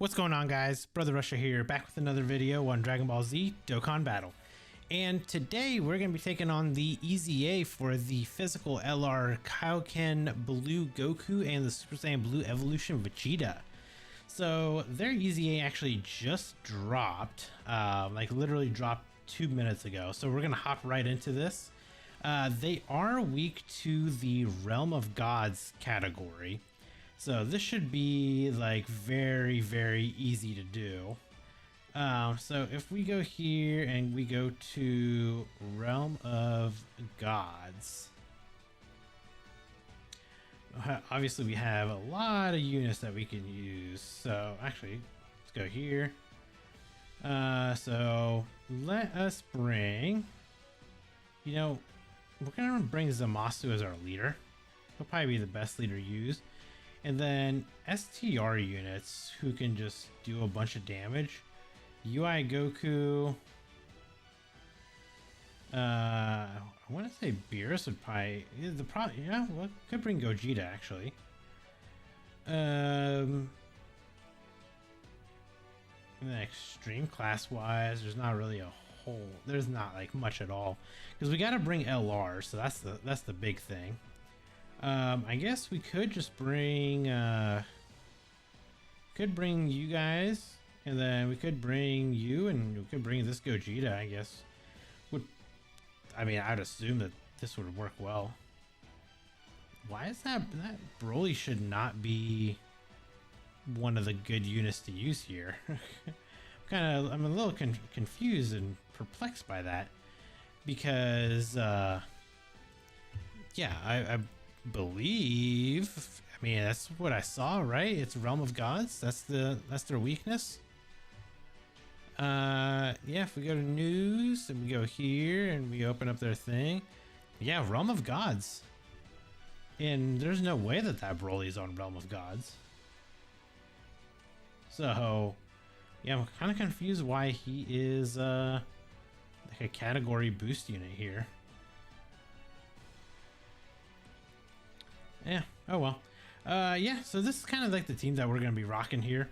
What's going on, guys? Brother Russia here, back with another video on Dragon Ball Z Dokkan Battle. And today we're going to be taking on the EZA for the physical LR Kaioken Blue Goku and the Super Saiyan Blue Evolution Vegeta. So their EZA actually just dropped, like literally dropped 2 minutes ago. So we're going to hop right into this. They are weak to the Realm of Gods category. So this should be like very, very easy to do. So if we go here and we go to Realm of Gods, obviously we have a lot of units that we can use. So actually, let's go here. So let us bring, we're gonna bring Zamasu as our leader. He'll probably be the best leader used. And then STR units who can just do a bunch of damage. UI Goku. I want to say Beerus would probably could bring Gogeta actually. And then extreme class wise, there's not really there's not like much at all because we got to bring LR, so that's the big thing. I guess we could just bring you guys, and then we could bring you, and we could bring this Gogeta, I guess. I'd assume that this would work well. Why is that Broly should not be one of the good units to use here? I'm a little confused and perplexed by that, because yeah, I believe, that's what I saw, right? It's Realm of Gods. That's their weakness. Yeah, if we go to news and we go here and we open up their thing, yeah, Realm of Gods. And there's no way that Broly's on Realm of Gods. So yeah, I'm kind of confused why he is like a category boost unit here. Yeah, oh well. Yeah, so this is kind of like the team that we're going to be rocking here.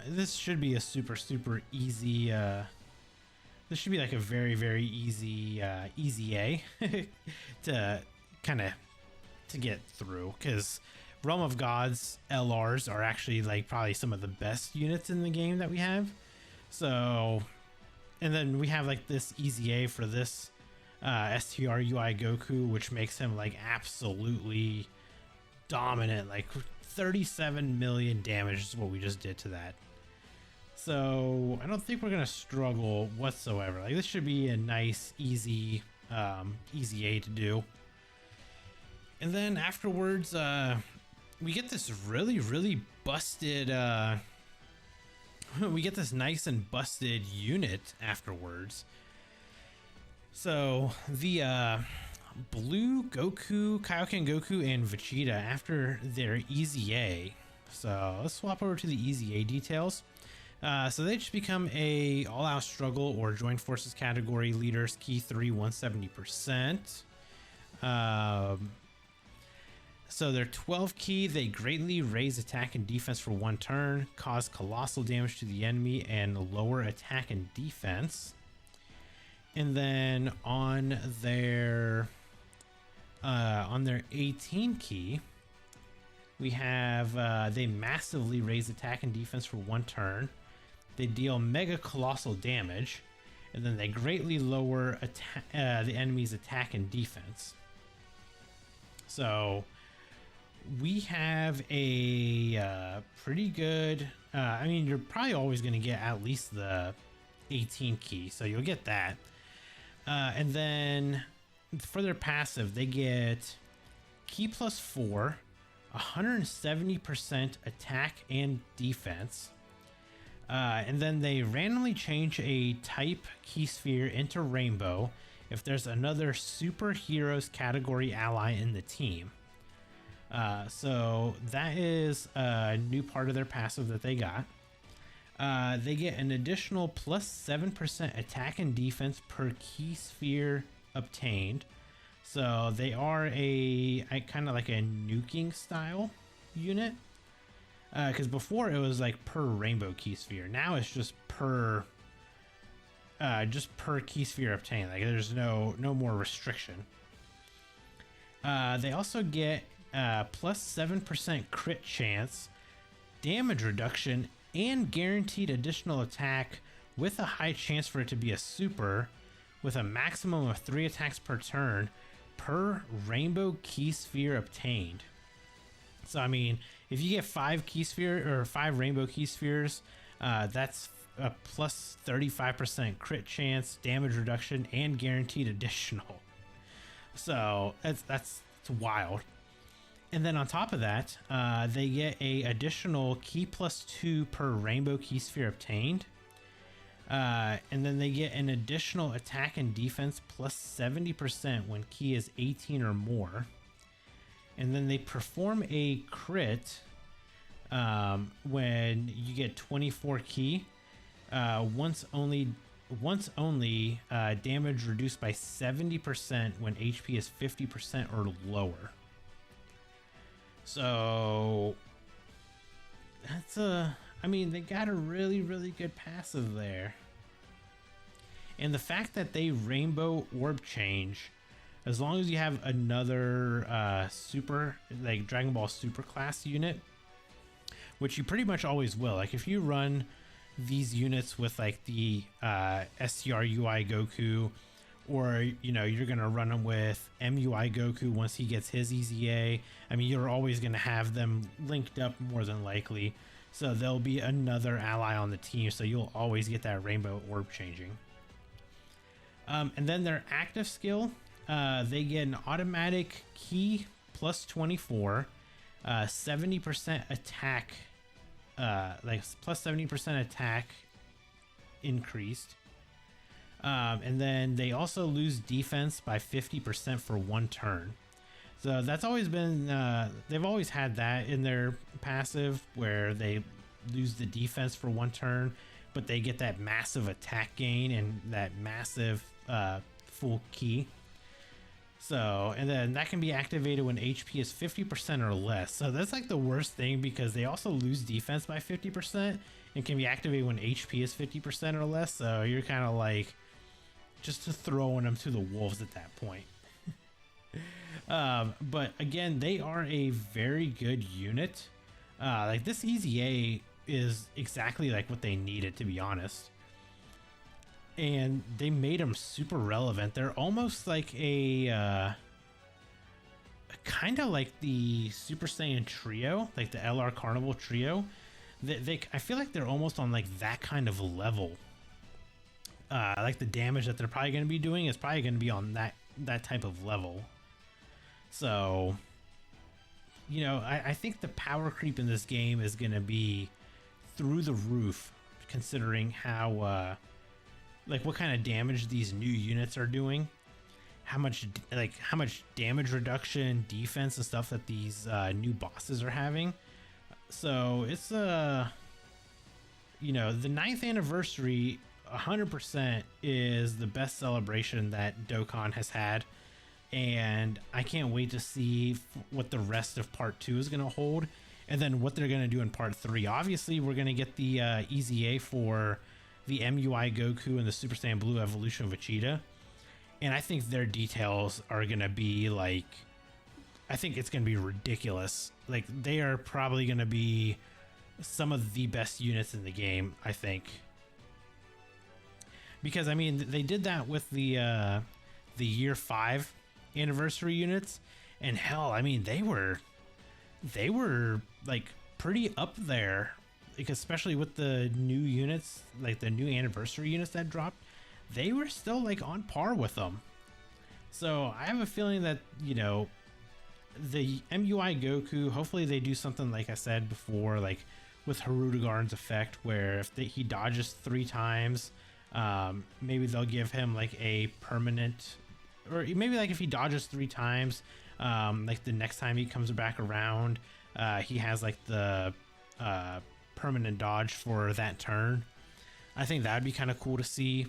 This should be a super easy, this should be like a very, very easy EZA to get through, because Realm of Gods LRs are actually like probably some of the best units in the game that we have. So, and then we have like this EZA for this STR UI Goku, which makes him like absolutely dominant. Like 37 million damage is what we just did to that. So I don't think we're gonna struggle whatsoever. Like this should be a nice easy EZA to do. And then afterwards we get this really busted we get this nice and busted unit afterwards. So the Blue Goku, Kaioken Goku, and Vegeta after their EZA. So let's swap over to the EZA details. So they just become a all-out struggle or joint forces category leaders, key 3 170%. So they're 12 key. They greatly raise attack and defense for 1 turn, cause colossal damage to the enemy, and lower attack and defense. And then on their 18 key, we have they massively raise attack and defense for 1 turn. They deal mega colossal damage, and then they greatly lower the enemy's attack and defense. So we have a pretty good. You're probably always going to get at least the 18 key, so you'll get that. And then for their passive, they get key +4, 170% attack and defense. And then they randomly change a type key sphere into rainbow if there's another superheroes category ally in the team. So that is a new part of their passive that they got. They get an additional +7% attack and defense per key sphere obtained. So they are a kind of like a nuking style unit. because before it was like per rainbow key sphere. Now it's just per key sphere obtained. Like there's no more restriction. They also get plus 7% crit chance, damage reduction, and guaranteed additional attack with a high chance for it to be a super, with a maximum of 3 attacks per turn per rainbow key sphere obtained. So I mean, if you get 5 rainbow key spheres, that's a plus 35% crit chance, damage reduction, and guaranteed additional. So that's wild. And then on top of that, they get a additional key plus 2 per rainbow key sphere obtained. And then they get an additional attack and defense plus 70% when key is 18 or more. And then they perform a crit when you get 24 key. Once only, damage reduced by 70% when HP is 50% or lower. So that's I mean, they got a really, really good passive there. And the fact that they rainbow orb change, as long as you have another super, like Dragon Ball Super class unit, which you pretty much always will. Like if you run these units with like the SCR-UI Goku, or you know, you're gonna run them with MUI Goku once he gets his EZA. I mean, you're always gonna have them linked up more than likely. So there'll be another ally on the team, so you'll always get that rainbow orb changing. And then their active skill, they get an automatic key plus 24, 70% attack, like plus 70% attack increased. And then they also lose defense by 50% for 1 turn. So that's always been, they've always had that in their passive where they lose the defense for 1 turn, but they get that massive attack gain and that massive full key. So, and then that can be activated when HP is 50% or less. So that's like the worst thing, because they also lose defense by 50% and can be activated when HP is 50% or less. So you're kind of like just throwing them to the wolves at that point. But again, they are a very good unit. Like this EZA is exactly like what they needed, to be honest. And they made them super relevant. They're almost like a kind of like the Super Saiyan trio, like the LR Carnival trio. I feel like they're almost on like that kind of level. Like the damage that they're probably going to be doing is probably going to be on that type of level. So, you know, I think the power creep in this game is going to be through the roof, considering how like what kind of damage these new units are doing, how much damage reduction, defense, and stuff that these new bosses are having. So it's you know, the 9th anniversary 100% is the best celebration that Dokkan has had, and I can't wait to see what the rest of part 2 is going to hold, and then what they're going to do in part 3. Obviously, we're going to get the EZA for the MUI Goku and the Super Saiyan Blue evolution of Vegeta, and I think their details are going to be like, I think it's going to be ridiculous. Like, they are probably going to be some of the best units in the game, I think. Because I mean, they did that with the year 5 anniversary units, and hell, I mean, they were like pretty up there, like especially with the new units, like the new anniversary units that dropped, they were still like on par with them. So I have a feeling that, you know, the MUI Goku, hopefully they do something like I said before, like with Hirudegarn's effect, where if he dodges 3 times, maybe they'll give him like a permanent, or maybe like if he dodges 3 times, like the next time he comes back around, he has like the permanent dodge for that turn. I think that would be kind of cool to see.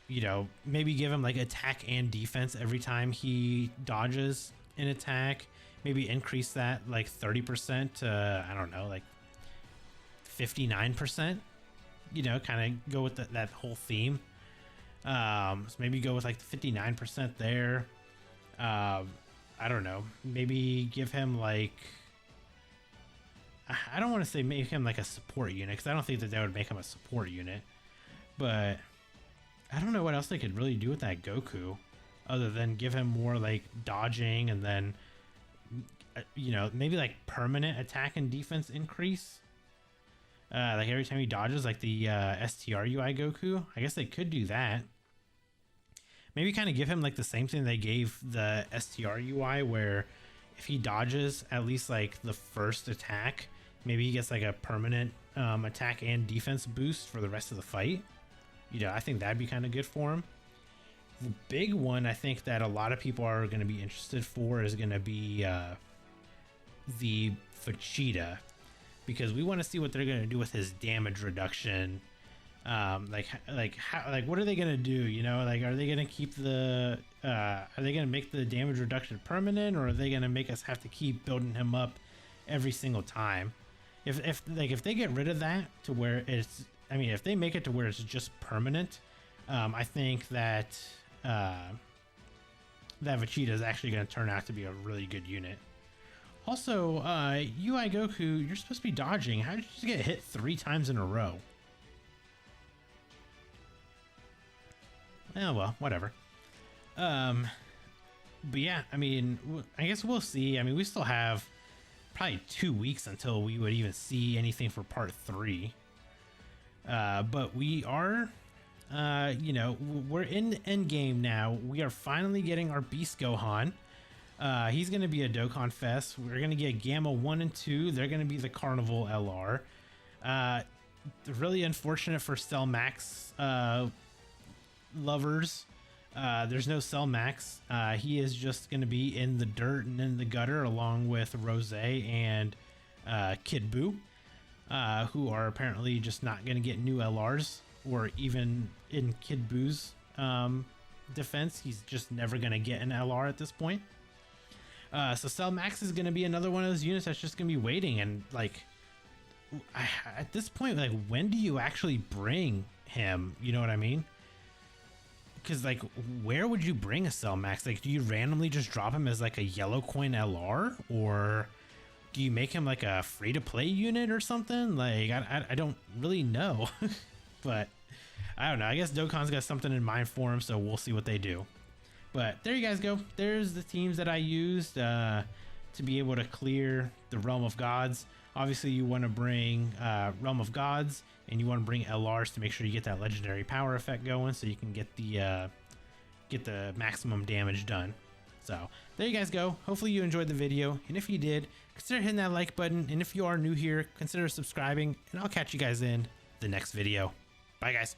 You know, maybe give him like attack and defense every time he dodges an attack, maybe increase that like 30% to, I don't know, like 59%, you know, kind of go with that whole theme. So maybe go with like the 59% there. I don't know, maybe give him like, I don't want to say make him like a support unit, because I don't think that would make him a support unit, but I don't know what else they could really do with that Goku other than give him more like dodging, and then, you know, maybe like permanent attack and defense increase. Like every time he dodges, like the STRUI Goku. I guess they could do that. Maybe kind of give him like the same thing they gave the STRUI, where if he dodges at least like the first attack, maybe he gets like a permanent attack and defense boost for the rest of the fight. You know, I think that'd be kind of good for him. The big one I think that a lot of people are going to be interested for is going to be the VEGETA, because we want to see what they're going to do with his damage reduction. Like what are they going to do? You know, like, are they going to keep the, are they going to make the damage reduction permanent, or are they going to make us have to keep building him up every single time? If they get rid of that to where it's, I mean, if they make it to where it's just permanent, I think that that VEGETA is actually going to turn out to be a really good unit. Also, UI Goku, you're supposed to be dodging. How did you just get hit 3 times in a row? Oh, well, whatever. But yeah, I mean, I guess we'll see. I mean, we still have probably 2 weeks until we would even see anything for part 3. But we are, you know, we're in the end game now. We are finally getting our Beast Gohan. He's going to be a Dokkan Fest. We're going to get Gamma 1 and 2. They're going to be the Carnival LR. Really unfortunate for Cell Max lovers. There's no Cell Max. He is just going to be in the dirt and in the gutter along with Rose and Kid Buu, who are apparently just not going to get new LRs, or even in Kid Buu's defense, he's just never going to get an LR at this point. So Cell Max is going to be another one of those units that's just going to be waiting. And like, at this point, like, when do you actually bring him? You know what I mean? Because like, where would you bring a Cell Max? Like, do you randomly just drop him as like a yellow coin LR, or do you make him like a free to play unit or something? Like, I don't really know. But I don't know. I guess Dokkan's got something in mind for him, so we'll see what they do. But there you guys go. There's the teams that I used to be able to clear the Realm of Gods. Obviously, you want to bring Realm of Gods, and you want to bring LRs to make sure you get that legendary power effect going, so you can get the maximum damage done. So there you guys go. Hopefully you enjoyed the video, and if you did, consider hitting that like button, and if you are new here, consider subscribing, and I'll catch you guys in the next video. Bye guys.